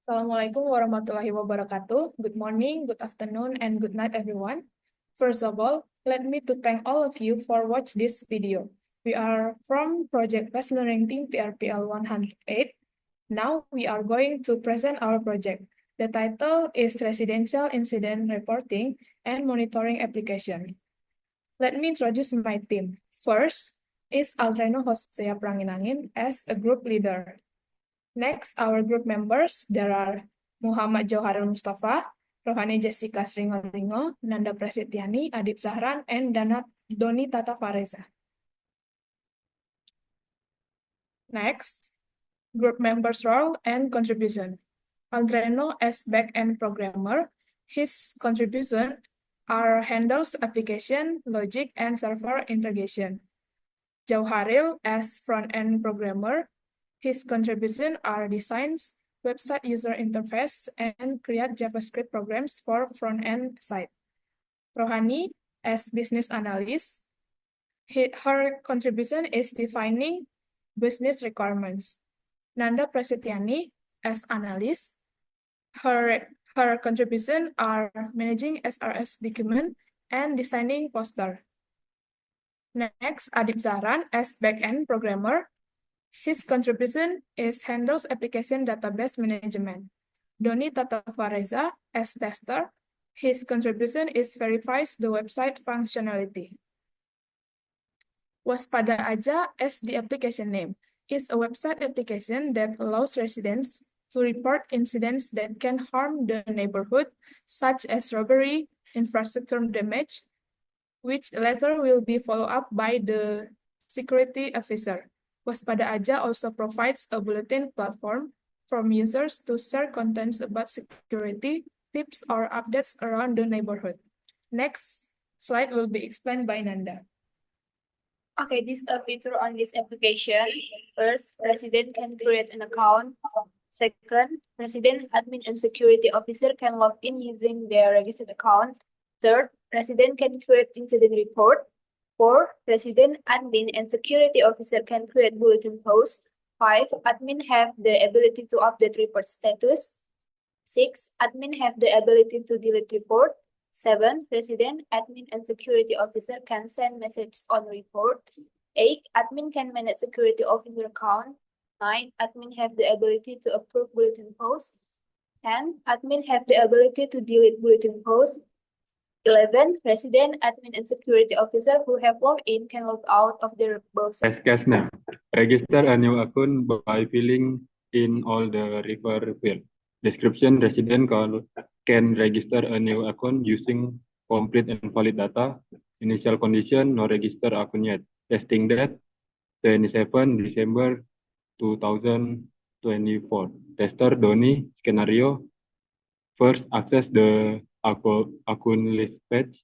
Assalamualaikum warahmatullahi wabarakatuh. Good morning, good afternoon, and good night, everyone. First of all, let me to thank all of you for watch this video. We are from Project Fast Learning Team PRPL 108. Now we are going to present our project. The title is Residential Incident Reporting and Monitoring Application. Let me introduce my team. First is Aldreno Hosea Pranginangin as a group leader. Next, our group members, there are Muhammad Jauharil Mustafa, Rohani Jessica Sringoringo, Nanda Prasetyani, Adib Zahran, and Doni Tata Fareza. Next, group members' role and contribution. Aldreno as back-end programmer, his contribution are handles application, logic, and server integration. Jauharil as front-end programmer, his contributions are designs, website user interface, and create JavaScript programs for front-end site. Rohani as business analyst, her contribution is defining business requirements. Nanda Prasetyani as analyst, her contribution are managing SRS document and designing poster. Next, Adib Zahran as back-end programmer. His contribution is handles application database management. Doni Tata Fareza as tester. His contribution is verifies the website functionality. Waspada Aja as the application name is a website application that allows residents to report incidents that can harm the neighborhood, such as robbery, infrastructure damage, which later will be followed up by the security officer. Waspada Aja also provides a bulletin platform for users to share contents about security, tips, or updates around the neighborhood. Next slide will be explained by Nanda. Okay, this is a feature on this application. First, resident can create an account. Second, resident, admin, and security officer can log in using their registered account. Third, resident can create incident report. Four, resident, admin, and security officer can create bulletin posts. Five, admin have the ability to update report status. Six, admin have the ability to delete report. Seven, resident, admin, and security officer can send message on report. Eight, admin can manage security officer account. Nine, admin have the ability to approve bulletin posts. 10, admin have the ability to delete bulletin posts. 11, resident, admin, and security officer who have logged in can log out of their browser. Case name. Register a new account by filling in all the required fields. Description: resident can register a new account using complete and valid data. Initial condition: no register account yet. Testing date: 27 December 2024. Tester Doni. Scenario: first, access the account list page.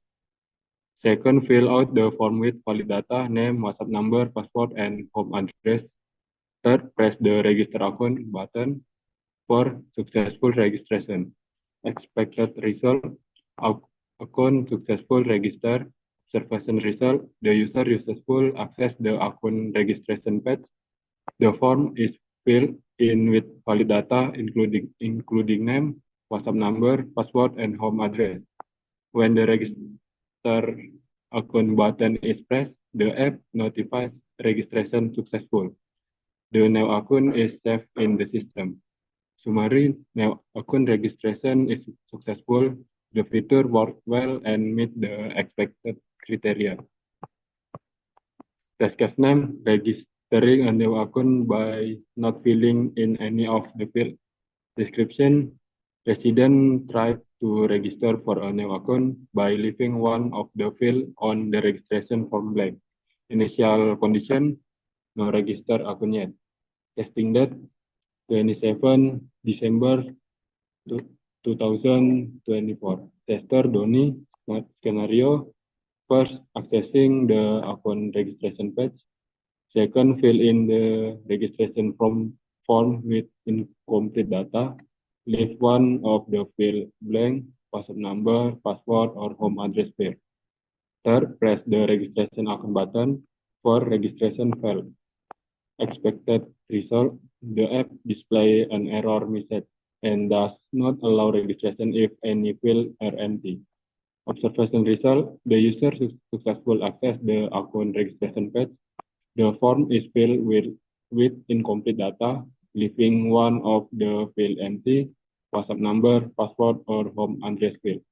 Second, fill out the form with valid data, name, WhatsApp number, password, and home address. Third, press the register account button for successful registration. Expected result: account successful register. Observation result: the user successful access the account registration page. The form is filled in with valid data, including name, WhatsApp number, password, and home address. When the register account button is pressed, the app notifies registration successful. The new account is saved in the system. Summary: new account registration is successful. The feature worked well and meet the expected criteria. Test case name: registering a new account by not filling in any of the fields. Description: resident tried to register for a new account by leaving one of the fields on the registration form blank. Initial condition: no register account yet. Testing date: 27 December 2024. Tester Doni. Scenario: first, accessing the account registration page. Second, fill in the registration form with incomplete data. Leave one of the field blank, WhatsApp number, password, or home address field. Third, press the registration account button for registration failed. Expected result: the app display an error message. and does not allow registration if any fields are empty. Observation result, the user successful access the account registration page. The form is filled with incomplete data, leaving one of the field empty, WhatsApp number, password, or home address field.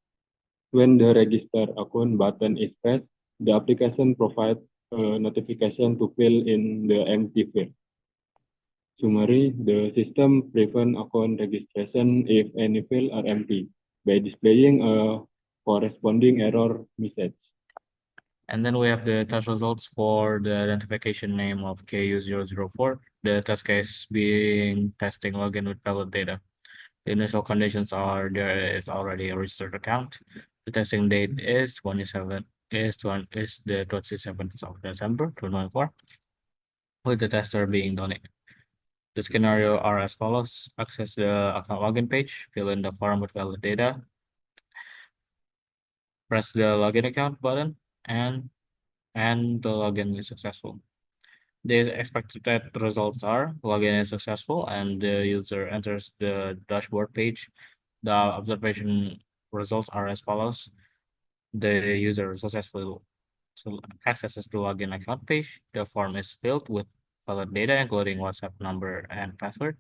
When the register account button is pressed, the application provides a notification to fill in the empty field. Summary, the system prevents account registration if any fields are empty by displaying a corresponding error message. And then we have the test results for the identification name of KU004, the test case being testing login with valid data. The initial conditions are there is already a registered account. The testing date is the 27th of December 2024, with the tester being donated. The scenario are as follows: access the account login page, fill in the form with valid data, press the login account button, and the login is successful. The expected results are login is successful and the user enters the dashboard page. The observation results are as follows. The user successfully accesses the login account page. The form is filled with valid data, including WhatsApp number and password.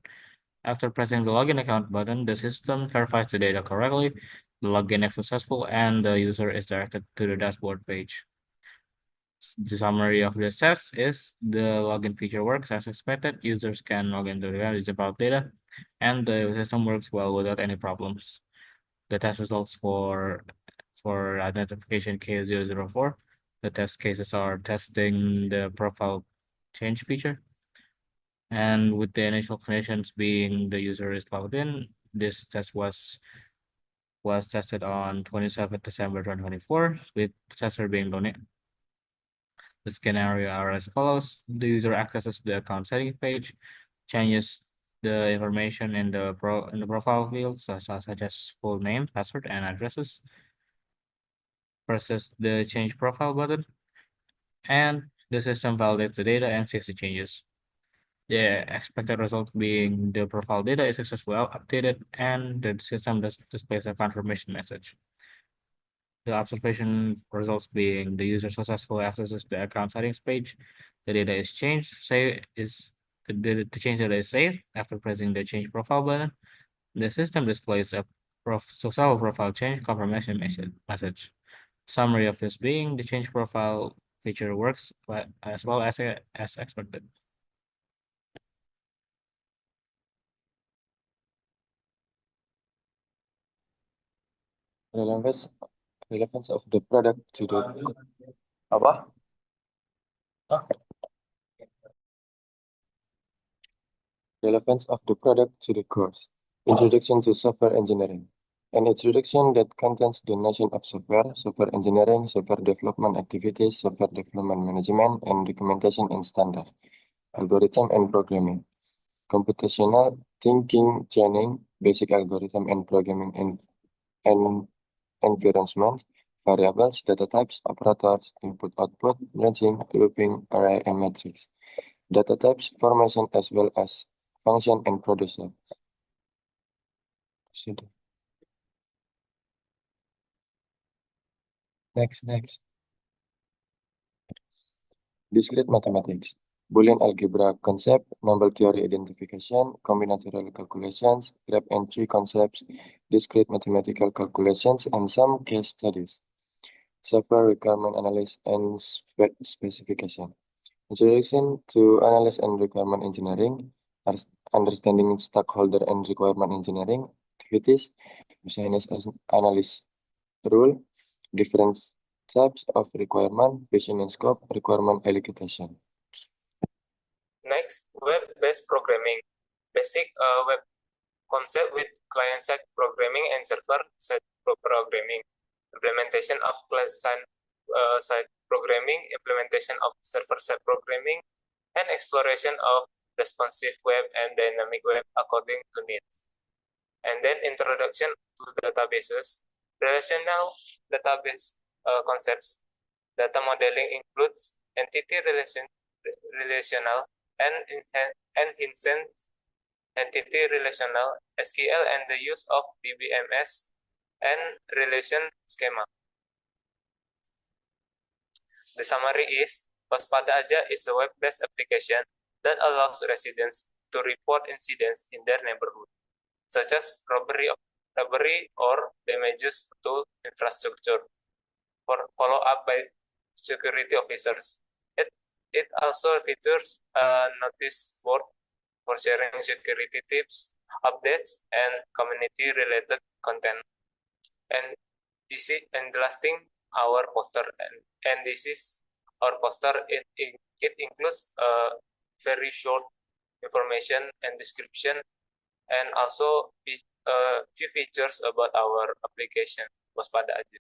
After pressing the login account button, the system verifies the data correctly. The login is successful and the user is directed to the dashboard page. The summary of this test is the login feature works as expected. Users can log into the about data, and the system works well without any problems. The test results for identification K004. The test cases are testing the profile change feature. And with the initial conditions being the user is logged in, this test was tested on 27th December 2024, with the tester being donated. The scenario are as follows. The user accesses the account settings page, changes the information in the profile fields such as full name, password, and addresses. Presses the change profile button, and the system validates the data and saves the changes. The expected result being the profile data is successfully updated and the system displays a confirmation message. The observation results being the user successfully accesses the account settings page. The data is changed. The change data is saved after pressing the change profile button. The system displays a successful profile change confirmation message. Summary of this being the change profile feature works as well as expected. Relevance of the product to the apa? Relevance of the product to the course. Introduction to software engineering. An introduction that contains the notion of software engineering, software development activities, software development management, and documentation and standard, algorithm and programming, computational thinking training, basic algorithm and programming and environment, variables, data types, operators, input-output, branching, looping, array, and matrix. Data types, formation, as well as function and producer. Next. Discrete mathematics. Boolean algebra concept, number theory identification, combinatorial calculations, graph and tree concepts, discrete mathematical calculations, and some case studies. Software requirement analysis and specification. Introduction to analysis and requirement engineering, understanding stakeholder and requirement engineering activities, business analysis rule, different types of requirement, vision and scope, requirement allocation. Next, web-based programming. Basic web concept with client-side programming and server-side programming. Implementation of client-side programming, implementation of server-side programming, and exploration of responsive web and dynamic web according to needs. And then introduction to databases. Relational database concepts. Data modeling includes entity relational and instance entity relational, SQL, and the use of DBMS and relation schema. The summary is, Waspada Aja is a web-based application that allows residents to report incidents in their neighborhood, such as robbery or damages to infrastructure, for follow-up by security officers. It also features a notice board for sharing security tips, updates, and community-related content. And the last thing, our poster, and this is our poster. It includes a very short information and description, and also a few features about our application Waspada Aja.